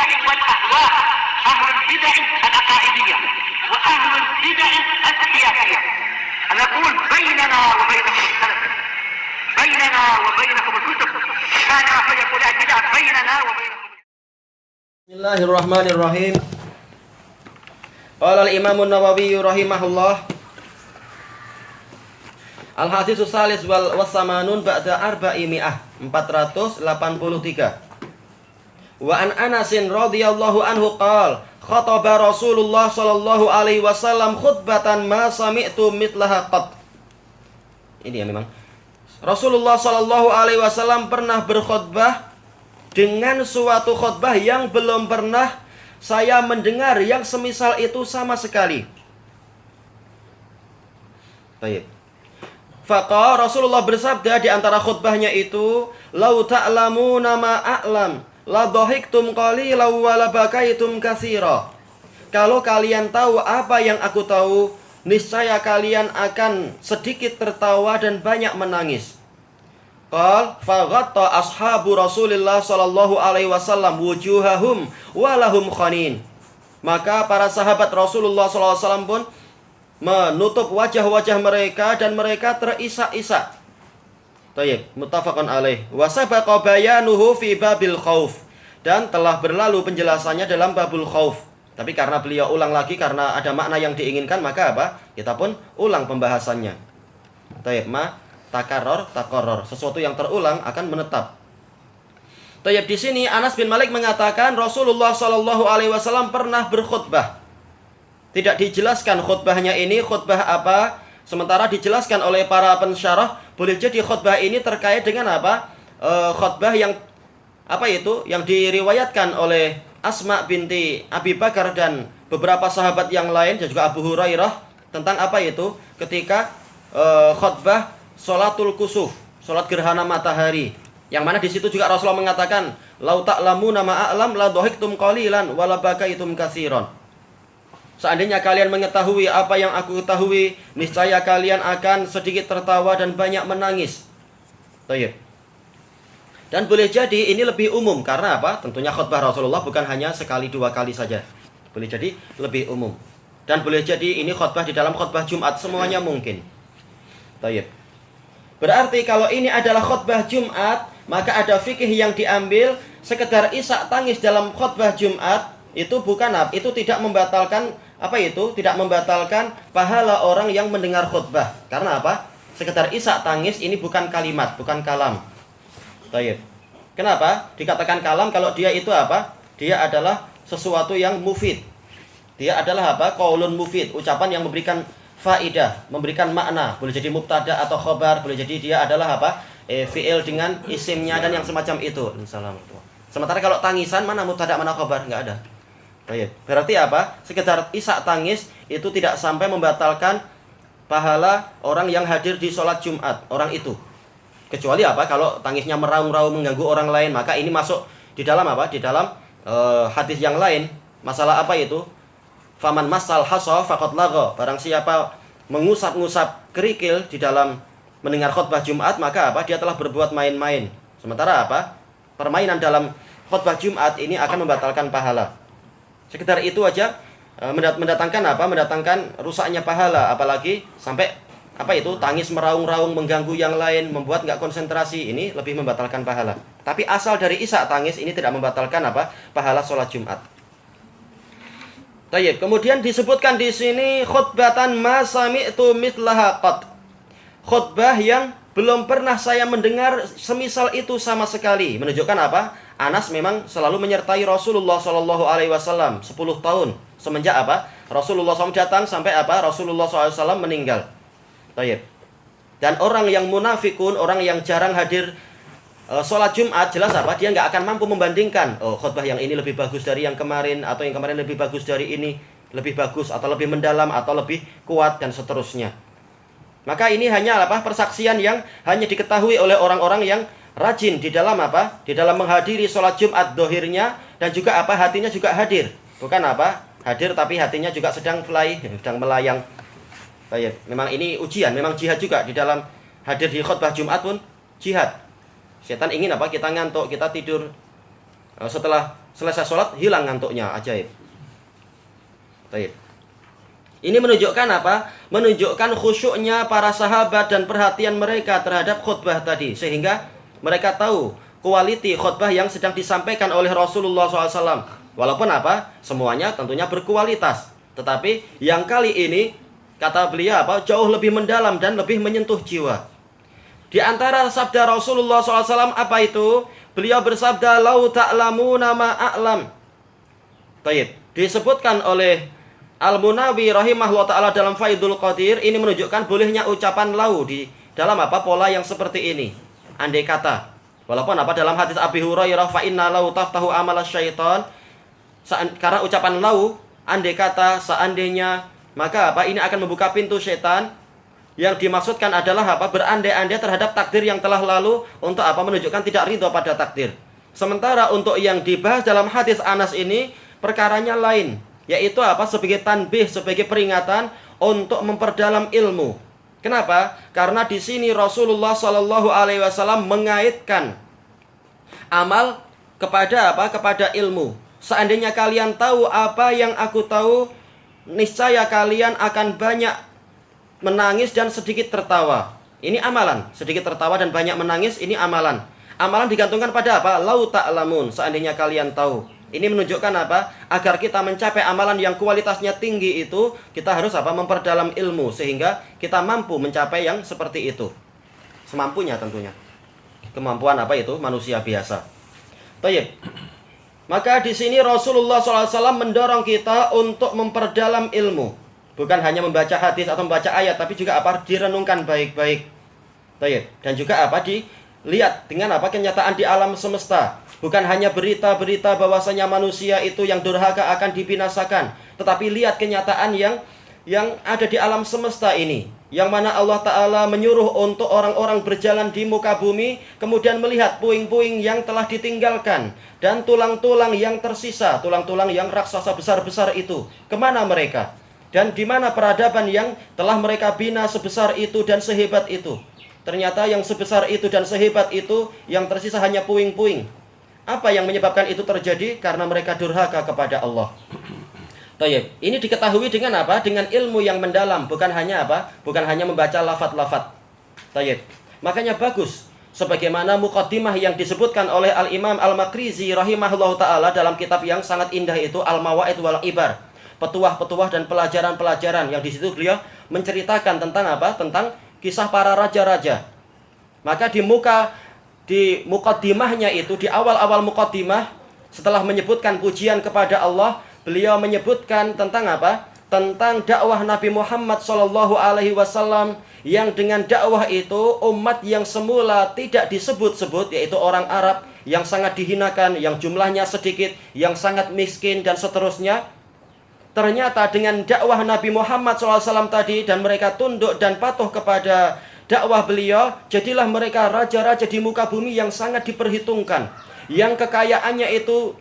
البدع والأهواء، أهل البدع العقائدية وأهل البدع السياسية. نقول بيننا وبينكم السلف، بيننا وبينكم الكتب، كان فيقول البدع بيننا وبينكم. بسم الله الرحمن الرحيم. قال الإمام النووي رحمه الله: Al-haditsus salis wal wasamanun ba'da arba'imi'ah 483. Wa an Anasin radhiyallahu anhu qala khataba Rasulullah sallallahu alaihi wasallam khutbatan ma sami'tu mitlaha qat. Ini ya memang. Rasulullah sallallahu alaihi wasallam pernah berkhutbah dengan suatu khutbah yang belum pernah saya mendengar yang semisal itu sama sekali. Baik. Faqala Rasulullah bersabda di antara khutbahnya itu, "Lau ta'lamuna ma a'lam, la dhahiktum qalilan wa la bakaitum katsira." Kalau kalian tahu apa yang aku tahu, niscaya kalian akan sedikit tertawa dan banyak menangis. Qal faghatta ashabu Rasulillah sallallahu alaihi wasallam wujuhahum wa lahum khanin. Maka para sahabat Rasulullah sallallahu alaihi wasallam pun menutup wajah-wajah mereka dan mereka terisak-isak. Tayyib, muttafaqun alaih. Wa sabaqa bayanuhu fi babil khauf. Dan telah berlalu penjelasannya dalam babul khauf. Tapi karena beliau ulang lagi karena ada makna yang diinginkan, maka apa? Kita pun ulang pembahasannya. Tayyib, takarror. Sesuatu yang terulang akan menetap. Tayyib, di sini Anas bin Malik mengatakan Rasulullah sallallahu alaihi wasallam pernah berkhutbah. Tidak dijelaskan khutbahnya ini khutbah apa. Sementara dijelaskan oleh para pensyarah, boleh jadi khutbah ini terkait dengan apa? Khutbah yang apa itu? Yang diriwayatkan oleh Asma binti Abi Bakar dan beberapa sahabat yang lain dan juga Abu Hurairah tentang apa itu? Ketika khutbah sholatul kusuf, sholat gerhana matahari. Yang mana di situ juga Rasulullah mengatakan, "Lau ta'lamuna ma a'lam la dhahiktum qalilan wa la bakaitum katsiran." Seandainya kalian mengetahui apa yang aku ketahui, niscaya kalian akan sedikit tertawa dan banyak menangis. Tayyib. Dan boleh jadi ini lebih umum karena apa? Tentunya khutbah Rasulullah bukan hanya sekali dua kali saja. Boleh jadi lebih umum. Dan boleh jadi ini khutbah di dalam khutbah Jumat, semuanya mungkin. Tayyib. Berarti kalau ini adalah khutbah Jumat, maka ada fikih yang diambil. Sekedar isak tangis dalam khutbah Jumat itu bukan apa? Itu tidak membatalkan apa itu? Tidak membatalkan pahala orang yang mendengar khutbah. Karena apa? Sekedar isak tangis ini bukan kalimat, bukan kalam. Baik. Kenapa? Dikatakan kalam kalau dia itu apa? Dia adalah sesuatu yang mufid. Dia adalah apa? Qaulun mufid, ucapan yang memberikan faidah, memberikan makna. Boleh jadi mubtada atau khobar, boleh jadi dia adalah apa? Fi'il dengan isimnya dan yang semacam itu. Assalamualaikum. Sementara kalau tangisan mana mubtada mana khobar? Enggak ada. Baik. Berarti apa? Sekedar isak tangis itu tidak sampai membatalkan pahala orang yang hadir di sholat Jumat, orang itu. Kecuali apa? Kalau tangisnya meraung-raung mengganggu orang lain, maka ini masuk di dalam apa? Di dalam hadis yang lain. Masalah apa itu? Faman masal hasa faqad lagha. Barang siapa mengusap-ngusap kerikil di dalam mendengar khutbah Jumat, maka apa? Dia telah berbuat main-main. Sementara apa? Permainan dalam khutbah Jumat ini akan membatalkan pahala. Sekedar itu aja mendatangkan apa? Mendatangkan rusaknya pahala, apalagi sampai apa itu? Tangis meraung-raung mengganggu yang lain, membuat nggak konsentrasi, ini lebih membatalkan pahala. Tapi asal dari isak tangis ini tidak membatalkan apa? Pahala sholat Jumat. Tayyib. Kemudian disebutkan di sini khutbatan ma sami'tu mitlaha qat. Khutbah yang belum pernah saya mendengar semisal itu sama sekali. Menunjukkan apa? Anas memang selalu menyertai Rasulullah Shallallahu Alaihi Wasallam 10 tahun semenjak apa? Rasulullah SAW datang sampai apa? Rasulullah SAW meninggal. Tayyib. Dan orang yang munafikun, orang yang jarang hadir sholat Jumat, jelas apa? Dia nggak akan mampu membandingkan. Oh, khutbah yang ini lebih bagus dari yang kemarin, atau yang kemarin lebih bagus dari ini, lebih bagus atau lebih mendalam atau lebih kuat dan seterusnya. Maka ini hanya apa? Persaksian yang hanya diketahui oleh orang-orang yang rajin di dalam apa? Di dalam menghadiri sholat Jumat dohirnya, dan juga apa? Hatinya juga hadir. Bukan apa? Hadir tapi hatinya juga sedang fly, sedang melayang. Baik, memang ini ujian, memang jihad juga di dalam hadir di khutbah Jumat pun jihad. Setan ingin apa? Kita ngantuk, kita tidur. Setelah Selesai sholat hilang ngantuknya, ajaib. Baik. Ini menunjukkan apa? Menunjukkan khusyuknya para sahabat dan perhatian mereka terhadap khutbah tadi. Sehingga mereka tahu kualiti khutbah yang sedang disampaikan oleh Rasulullah SAW. Walaupun apa? Semuanya tentunya berkualitas. Tetapi yang kali ini, kata beliau apa? Jauh lebih mendalam dan lebih menyentuh jiwa. Di antara sabda Rasulullah SAW apa itu? Beliau bersabda, "Lau ta'lamuna ma a'lam." Baik, disebutkan oleh Al-Munawi rahimahullah ta'ala dalam Faidul Qadir, ini menunjukkan bolehnya ucapan lau di dalam apa? Pola yang seperti ini. Andai kata. Walaupun apa? Dalam hadis Abi Hurairah, "Fa inna lau taftahu amalas syaitan." Karena ucapan lau, andai kata, seandainya, maka apa? Ini akan membuka pintu setan. Yang dimaksudkan adalah apa? Berandai-andai terhadap takdir yang telah lalu untuk apa? Menunjukkan tidak ridho pada takdir. Sementara untuk yang dibahas dalam hadis Anas ini perkaranya lain, yaitu apa? Sebagai tanbih, sebagai peringatan untuk memperdalam ilmu. Kenapa? Karena di sini Rasulullah Shallallahu Alaihi Wasallam mengaitkan amal kepada apa? Kepada ilmu. Seandainya kalian tahu apa yang aku tahu, niscaya kalian akan banyak menangis dan sedikit tertawa. Ini amalan. Sedikit tertawa dan banyak menangis, ini amalan. Amalan digantungkan pada apa? Lau ta'lamun, seandainya kalian tahu. Ini menunjukkan apa? Agar kita mencapai amalan yang kualitasnya tinggi itu, kita harus apa? Memperdalam ilmu sehingga kita mampu mencapai yang seperti itu. Semampunya tentunya. Kemampuan apa itu? Manusia biasa. Baik. Maka di sini Rasulullah SAW mendorong kita untuk memperdalam ilmu. Bukan hanya membaca hadis atau membaca ayat, tapi juga apa? Direnungkan baik-baik. Baik. Dan juga apa? Dilihat dengan apa? Kenyataan di alam semesta. Bukan hanya berita-berita bahwasanya manusia itu yang durhaka akan dibinasakan, tetapi lihat kenyataan yang ada di alam semesta ini, yang mana Allah Ta'ala menyuruh untuk orang-orang berjalan di muka bumi, kemudian melihat puing-puing yang telah ditinggalkan dan tulang-tulang yang tersisa, tulang-tulang yang raksasa besar-besar itu. Kemana mereka? Dan di mana peradaban yang telah mereka bina sebesar itu dan sehebat itu? Ternyata yang sebesar itu dan sehebat itu, yang tersisa hanya puing-puing. Apa yang menyebabkan itu terjadi? Karena mereka durhaka kepada Allah. Tayyib. Ini diketahui dengan apa? Dengan ilmu yang mendalam, bukan hanya apa? Bukan hanya membaca lafaz-lafaz. Tayyib. Makanya bagus sebagaimana muqaddimah yang disebutkan oleh Al-Imam Al-Makrizi rahimahullah ta'ala dalam kitab yang sangat indah itu Al-Mawaid wal Ibar. Petuah-petuah dan pelajaran-pelajaran yang di situ beliau menceritakan tentang apa? Tentang kisah para raja-raja. Maka di muqaddimahnya itu, di awal-awal muqaddimah, setelah menyebutkan pujian kepada Allah, beliau menyebutkan tentang apa? Tentang dakwah Nabi Muhammad SAW, yang dengan dakwah itu umat yang semula tidak disebut-sebut, yaitu orang Arab yang sangat dihinakan, yang jumlahnya sedikit, yang sangat miskin dan seterusnya. Ternyata dengan dakwah Nabi Muhammad SAW tadi, dan mereka tunduk dan patuh kepada dakwah beliau, jadilah mereka raja-raja di muka bumi yang sangat diperhitungkan, yang kekayaannya itu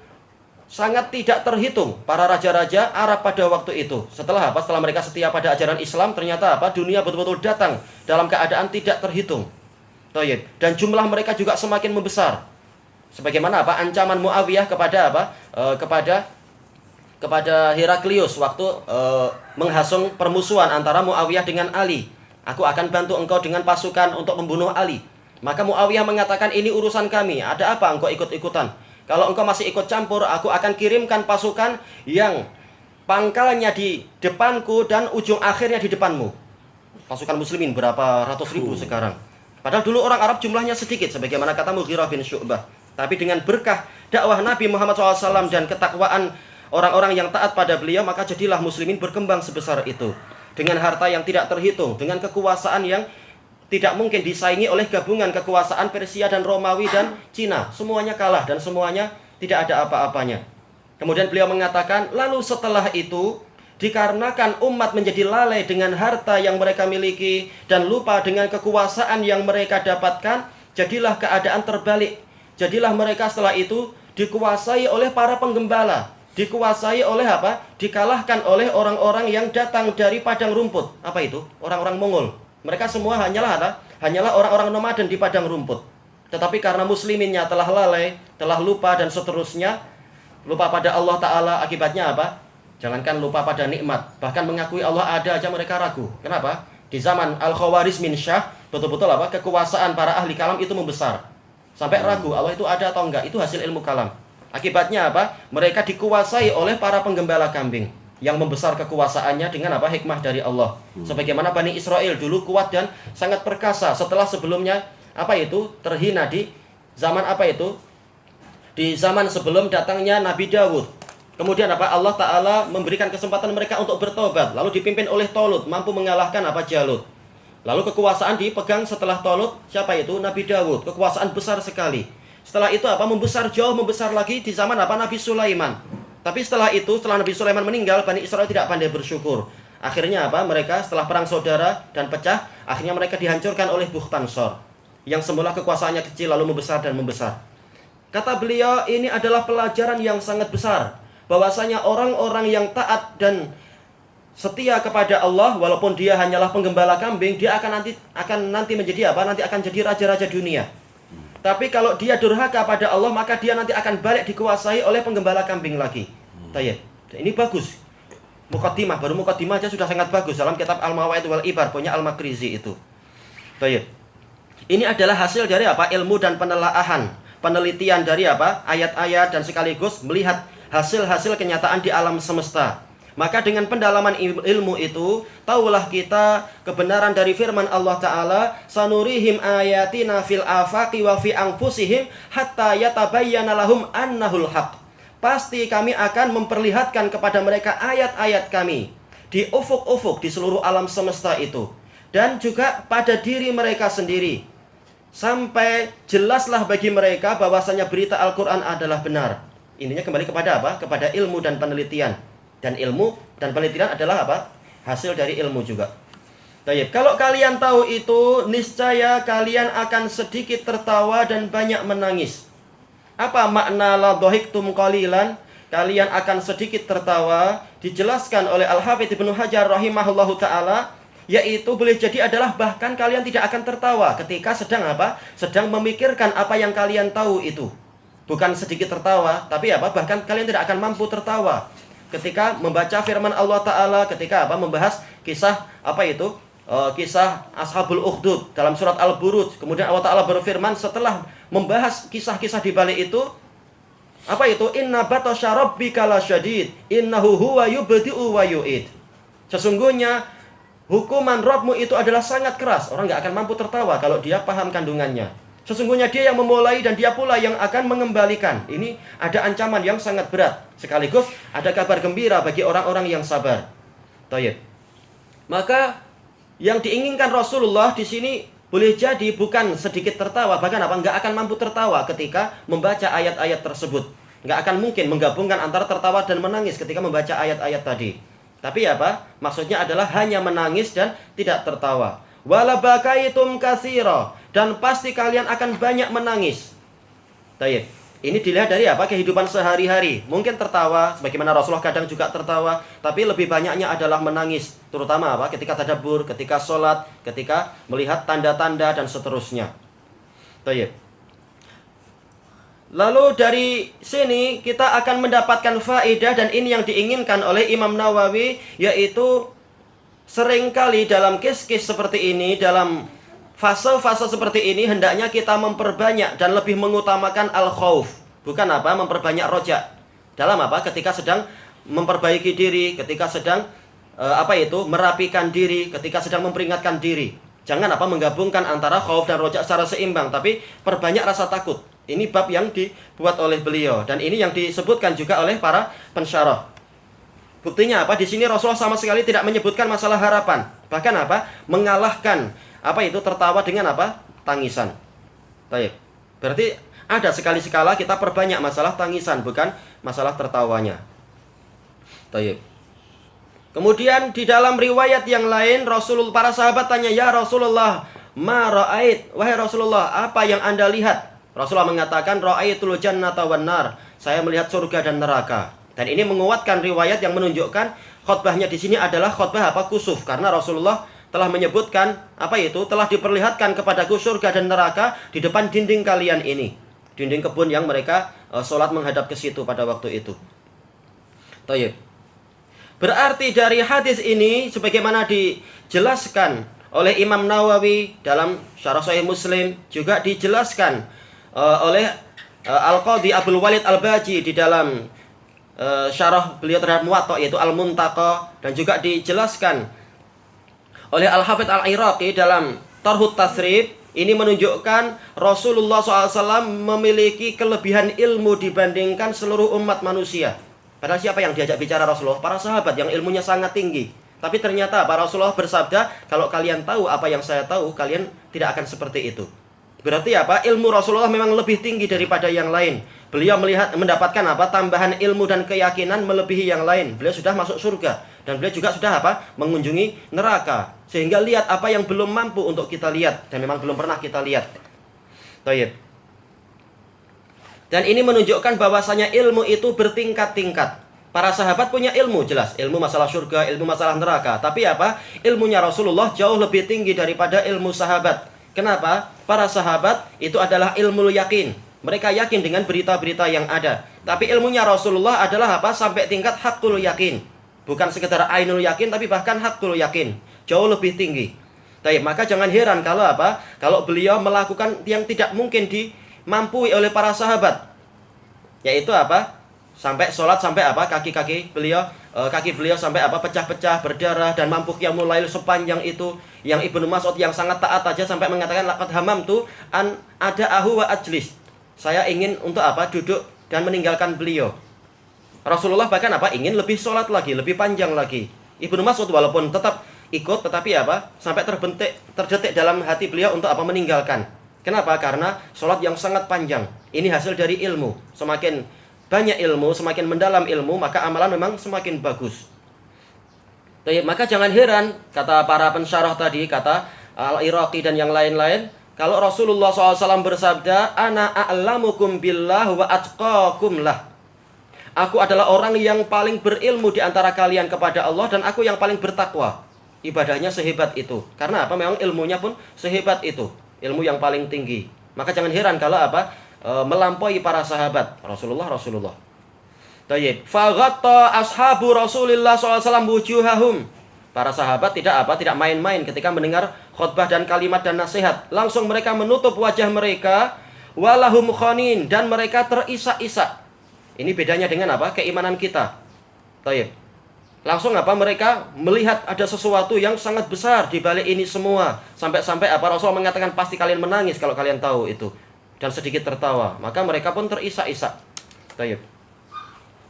sangat tidak terhitung. Para raja-raja Arab pada waktu itu, setelah apa? Setelah mereka setia pada ajaran Islam, ternyata apa? Dunia betul-betul datang dalam keadaan tidak terhitung. Dan jumlah mereka juga semakin membesar. Sebagaimana apa? Ancaman Muawiyah kepada apa? Kepada Heraklius waktu menghasung permusuhan antara Muawiyah dengan Ali. Aku akan bantu engkau dengan pasukan untuk membunuh Ali. Maka Muawiyah mengatakan, ini urusan kami, ada apa engkau ikut-ikutan? Kalau engkau masih ikut campur, aku akan kirimkan pasukan yang pangkalnya di depanku dan ujung akhirnya di depanmu. Pasukan muslimin berapa ratus ribu sekarang. Padahal dulu orang Arab jumlahnya sedikit, sebagaimana kata Mughirah bin Syu'bah. Tapi dengan berkah dakwah Nabi Muhammad SAW dan ketakwaan orang-orang yang taat pada beliau, maka jadilah muslimin berkembang sebesar itu. Dengan harta yang tidak terhitung, dengan kekuasaan yang tidak mungkin disaingi oleh gabungan kekuasaan Persia dan Romawi dan Cina. Semuanya kalah dan semuanya tidak ada apa-apanya. Kemudian beliau mengatakan, lalu setelah itu, dikarenakan umat menjadi lalai dengan harta yang mereka miliki dan lupa dengan kekuasaan yang mereka dapatkan, jadilah keadaan terbalik. Jadilah mereka setelah itu dikuasai oleh para penggembala. Dikuasai oleh apa? Dikalahkan oleh orang-orang yang datang dari padang rumput. Apa itu? Orang-orang Mongol. Mereka semua hanyalah apa? Hanyalah orang-orang nomaden di padang rumput. Tetapi karena musliminnya telah lalai, telah lupa dan seterusnya, Lupa pada Allah Ta'ala, akibatnya apa? Jangankan lupa pada nikmat, bahkan mengakui Allah ada aja mereka ragu. Kenapa? Di zaman Al-Khawarizmin Syah, betul-betul apa? Kekuasaan para ahli kalam itu membesar. Sampai ragu Allah itu ada atau enggak. Itu hasil ilmu kalam. Akibatnya apa? Mereka dikuasai oleh para penggembala kambing yang membesar kekuasaannya dengan apa? Hikmah dari Allah. Sebagaimana Bani Israel dulu kuat dan sangat perkasa setelah sebelumnya apa itu? Terhina di zaman apa itu? Di zaman sebelum datangnya Nabi Dawud. Kemudian apa? Allah Ta'ala memberikan kesempatan mereka untuk bertobat. Lalu dipimpin oleh Tolut, mampu mengalahkan apa? Jalut. Lalu kekuasaan dipegang setelah Tolut, siapa itu? Nabi Dawud. Kekuasaan besar sekali. Setelah itu apa? Membesar jauh, membesar lagi di zaman apa? Nabi Sulaiman. Tapi setelah itu, setelah Nabi Sulaiman meninggal, Bani Israel tidak pandai bersyukur. Akhirnya apa? Mereka setelah perang saudara dan pecah, akhirnya mereka dihancurkan oleh Bukhtansor. Yang semula kekuasaannya kecil lalu membesar dan membesar. Kata beliau, ini adalah pelajaran yang sangat besar. Bahwasanya orang-orang yang taat dan setia kepada Allah, walaupun dia hanyalah penggembala kambing, dia akan nanti menjadi apa? Nanti akan jadi raja-raja dunia. Tapi kalau dia durhaka pada Allah, maka dia nanti akan balik dikuasai oleh penggembala kambing lagi. Tayyib. Ini bagus. Muqaddimah, baru muqaddimah aja sudah sangat bagus dalam kitab Al-Mawaid wal Ibar punya Al-Makrizi itu. Tayyib. Ini adalah hasil dari apa? Ilmu dan penelaahan, penelitian dari apa? Ayat-ayat dan sekaligus melihat hasil-hasil kenyataan di alam semesta. Maka dengan pendalaman ilmu itu, taulah kita kebenaran dari firman Allah Ta'ala, sanurihim ayatina fil afaqi wa fi anfusihim hatta yatabayyana lahum annahul haq. Pasti kami akan memperlihatkan kepada mereka ayat-ayat kami di ufuk-ufuk di seluruh alam semesta itu, dan juga pada diri mereka sendiri, sampai jelaslah bagi mereka bahwasanya berita Al-Quran adalah benar. Ininya kembali kepada apa? Kepada ilmu dan penelitian. Dan ilmu dan penelitian adalah apa? Hasil dari ilmu juga. Baik, kalau kalian tahu itu, niscaya kalian akan sedikit tertawa dan banyak menangis. Apa makna la dhahiktum qalilan? Kalian akan sedikit tertawa. Dijelaskan oleh Al-Hafidz Ibnu Hajar rahimahullahu ta'ala, yaitu boleh jadi adalah bahkan kalian tidak akan tertawa ketika sedang apa? Sedang memikirkan apa yang kalian tahu itu. Bukan sedikit tertawa, tapi apa? Bahkan kalian tidak akan mampu tertawa ketika membaca firman Allah Ta'ala, ketika apa? Membahas kisah apa itu? Kisah Ashabul Ukhdud dalam surat Al-Buruj. Kemudian Allah Ta'ala berfirman setelah membahas kisah-kisah di balik itu, apa itu? Inna batasya rabbika lasyadid, innahu huwa yubdi'u wa yu'id. Sesungguhnya hukuman Rabbmu itu adalah sangat keras. Orang nggak akan mampu tertawa kalau dia paham kandungannya. Sesungguhnya dia yang memulai dan dia pula yang akan mengembalikan. Ini ada ancaman yang sangat berat. Sekaligus ada kabar gembira bagi orang-orang yang sabar. Tayyib. Maka yang diinginkan Rasulullah di sini boleh jadi bukan sedikit tertawa, bahkan apa? Nggak akan mampu tertawa ketika membaca ayat-ayat tersebut. Nggak akan mungkin menggabungkan antara tertawa dan menangis ketika membaca ayat-ayat tadi. Tapi apa? Maksudnya adalah hanya menangis dan tidak tertawa. Wala bakaitum katsira, dan pasti kalian akan banyak menangis. Tayyib. Ini dilihat dari apa? Kehidupan sehari-hari. Mungkin tertawa, sebagaimana Rasulullah kadang juga tertawa, tapi lebih banyaknya adalah menangis. Terutama apa? Ketika tadabbur, ketika sholat, ketika melihat tanda-tanda dan seterusnya. Tayyib. Lalu dari sini kita akan mendapatkan faedah, dan ini yang diinginkan oleh Imam Nawawi, yaitu seringkali dalam kes-kes seperti ini, dalam fase-fase seperti ini, hendaknya kita memperbanyak dan lebih mengutamakan al-khauf. Bukan apa? Memperbanyak roja. Dalam apa? Ketika sedang memperbaiki diri, ketika sedang apa itu? Merapikan diri, ketika sedang memperingatkan diri. Jangan apa? Menggabungkan antara khauf dan roja secara seimbang, tapi perbanyak rasa takut. Ini bab yang dibuat oleh beliau, dan ini yang disebutkan juga oleh para pensyarah. Buktinya apa? Di sini Rasulullah sama sekali tidak menyebutkan masalah harapan. Bahkan apa? Mengalahkan apa itu? Tertawa dengan apa? Tangisan. Baik. Berarti ada sekali-sekala kita perbanyak masalah tangisan, bukan masalah tertawanya. Baik. Kemudian di dalam riwayat yang lain, para sahabat tanya, "Ya Rasulullah, ma ra'ait?" Wahai Rasulullah, apa yang Anda lihat? Rasulullah mengatakan, "Ra'aitul jannata wan nar." Saya melihat surga dan neraka. Dan ini menguatkan riwayat yang menunjukkan khutbahnya di sini adalah khutbah apa? Kusuf. Karena Rasulullah telah menyebutkan apa itu? Telah diperlihatkan kepadaku surga dan neraka di depan dinding kalian ini. Dinding kebun yang mereka sholat menghadap ke situ pada waktu itu. Tayyib. Berarti dari hadis ini sebagaimana dijelaskan oleh Imam Nawawi dalam Syarah Sahih Muslim, juga dijelaskan oleh Al-Qadhi Abdul Walid Al-Baji di dalam syarah beliau terhadap Muwatta yaitu Al-Muntaqa, dan juga dijelaskan oleh Al-Hafidz Al-Iraqi dalam Tarhut Tasrib. Ini menunjukkan Rasulullah SAW memiliki kelebihan ilmu dibandingkan seluruh umat manusia. Padahal siapa yang diajak bicara Rasulullah? Para sahabat yang ilmunya sangat tinggi. Tapi ternyata para Rasulullah bersabda, kalau kalian tahu apa yang saya tahu, kalian tidak akan seperti itu. Berarti apa? Ilmu Rasulullah memang lebih tinggi daripada yang lain. Beliau mendapatkan apa? Tambahan ilmu dan keyakinan melebihi yang lain. Beliau sudah masuk surga. Dan beliau juga sudah apa? Mengunjungi neraka. Sehingga lihat apa yang belum mampu untuk kita lihat. Dan memang belum pernah kita lihat. Tayyib. Dan ini menunjukkan bahwasanya ilmu itu bertingkat-tingkat. Para sahabat punya ilmu jelas. Ilmu masalah surga, ilmu masalah neraka. Tapi apa? Ilmunya Rasulullah jauh lebih tinggi daripada ilmu sahabat. Kenapa? Para sahabat itu adalah ilmu yakin. Mereka yakin dengan berita-berita yang ada. Tapi ilmunya Rasulullah adalah apa? Sampai tingkat hakul yakin. Bukan sekedar ainul yakin, tapi bahkan hakul yakin. Jauh lebih tinggi. Baik, maka jangan heran kalau apa? Kalau beliau melakukan yang tidak mungkin dimampui oleh para sahabat. Yaitu apa? Sampai sholat, sampai apa? Kaki beliau sampai apa? Pecah-pecah, berdarah, dan mampu qiyamul lail sepanjang itu. Yang Ibnu Mas'ud yang sangat taat aja sampai mengatakan laqad hamamtu an ada'ahu wa ajlis. Saya ingin untuk apa? Duduk dan meninggalkan beliau. Rasulullah bahkan apa? Ingin lebih sholat lagi, lebih panjang lagi. Ibnu Mas'ud walaupun tetap ikut, tetapi apa? Sampai terdetik dalam hati beliau untuk apa? Meninggalkan. Kenapa? Karena sholat yang sangat panjang. Ini hasil dari ilmu. Semakin banyak ilmu, semakin mendalam ilmu, maka amalan memang semakin bagus. Maka jangan heran, kata para pensyarah tadi, kata Al-Iraqi dan yang lain-lain, kalau Rasulullah SAW bersabda, Ana a'lamukum billah wa atqakum lah. Aku adalah orang yang paling berilmu di antara kalian kepada Allah, dan aku yang paling bertakwa. Ibadahnya sehebat itu. Karena apa? Memang ilmunya pun sehebat itu. Ilmu yang paling tinggi. Maka jangan heran kalau apa? Melampaui para sahabat Rasulullah. Tayyib. Faghatta ashabu Rasulillah SAW wujuhahum. Para sahabat tidak main-main ketika mendengar khutbah dan kalimat dan nasihat. Langsung mereka menutup wajah mereka, walahum khanin, dan mereka terisak-isak. Ini bedanya dengan apa? Keimanan kita. Tayyib. Langsung apa? Mereka melihat ada sesuatu yang sangat besar di balik ini semua. Sampai-sampai apa? Rasul mengatakan pasti kalian menangis kalau kalian tahu itu. Dan sedikit tertawa. Maka mereka pun terisak-isak. Tayyib.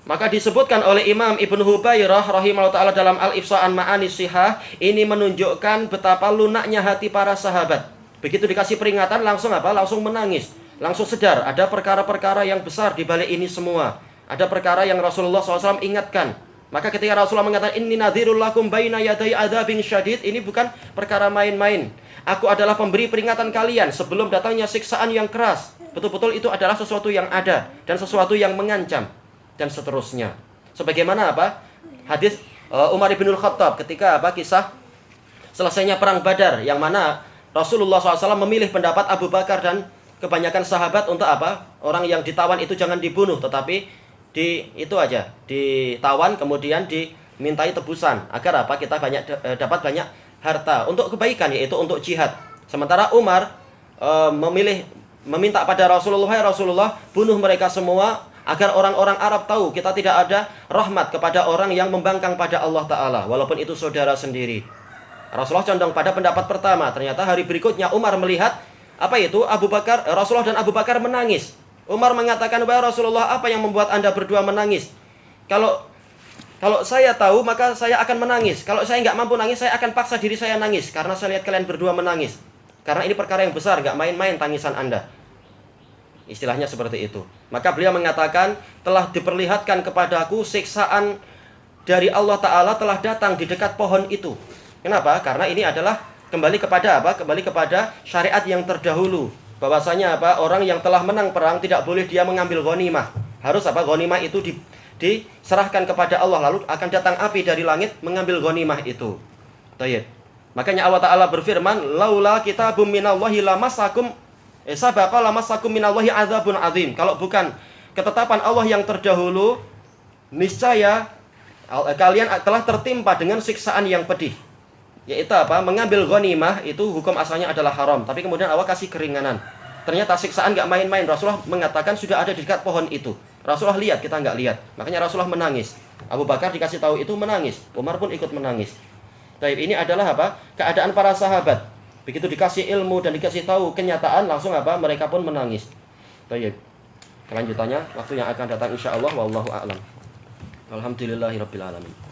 Maka disebutkan oleh Imam Ibnu Hubairah rahimahullah ta'ala dalam Al-Ifsa'an Ma'ani Sihah, ini menunjukkan betapa lunaknya hati para sahabat. Begitu dikasih peringatan langsung apa? Langsung menangis. Langsung sadar ada perkara-perkara yang besar di balik ini semua. Ada perkara yang Rasulullah SAW ingatkan. Maka ketika Rasulullah mengatakan inni nadhirul lakum baina yaday adzabin syadid, ini bukan perkara main-main. Aku adalah pemberi peringatan kalian sebelum datangnya siksaan yang keras. Betul-betul itu adalah sesuatu yang ada dan sesuatu yang mengancam dan seterusnya. Sebagaimana apa? Hadis Umar bin Khattab ketika apa? Kisah selesainya perang Badar, yang mana Rasulullah SAW memilih pendapat Abu Bakar dan kebanyakan sahabat untuk apa? Orang yang ditawan itu jangan dibunuh, tetapi ditawan kemudian dimintai tebusan agar apa? Kita dapat banyak harta untuk kebaikan, yaitu untuk jihad. Sementara Umar meminta pada Rasulullah, "Ya Rasulullah, bunuh mereka semua agar orang-orang Arab tahu kita tidak ada rahmat kepada orang yang membangkang pada Allah Ta'ala, walaupun itu saudara sendiri." Rasulullah condong pada pendapat pertama. Ternyata hari berikutnya Umar melihat apa itu? Rasulullah dan Abu Bakar menangis. Umar mengatakan, "Wahai Rasulullah, apa yang membuat Anda berdua menangis? Kalau saya tahu, maka saya akan menangis. Kalau saya nggak mampu nangis, saya akan paksa diri saya nangis. Karena saya lihat kalian berdua menangis. Karena ini perkara yang besar, nggak main-main tangisan Anda." Istilahnya seperti itu. Maka beliau mengatakan, telah diperlihatkan kepadaku siksaan dari Allah Ta'ala telah datang di dekat pohon itu. Kenapa? Karena ini adalah kembali kepada apa? Kembali kepada syariat yang terdahulu. Bahwasanya apa? Orang yang telah menang perang tidak boleh dia mengambil ghanimah. Harus apa? Ghanimah itu diserahkan kepada Allah, lalu akan datang api dari langit mengambil ghanimah itu. Tayyib. Makanya Allah Ta'ala berfirman, "Laula kitabum minallahi lamassakum sabaqa lamassakum minallahi adzabun azim." Kalau bukan ketetapan Allah yang terdahulu, niscaya kalian telah tertimpa dengan siksaan yang pedih. Yaitu apa? Mengambil ghanimah itu hukum asalnya adalah haram, tapi kemudian Allah kasih keringanan. Ternyata siksaan gak main-main. Rasulullah mengatakan sudah ada di dekat pohon itu. Rasulullah lihat, kita nggak lihat. Makanya Rasulullah menangis. Abu Bakar dikasih tahu itu menangis. Umar pun ikut menangis. Taib, ini adalah apa? Keadaan para sahabat. Begitu dikasih ilmu dan dikasih tahu kenyataan, langsung apa? Mereka pun menangis. Taib. Kelanjutannya waktu yang akan datang insyaallah, wallahu a'lam. Alhamdulillahirabbil alamin.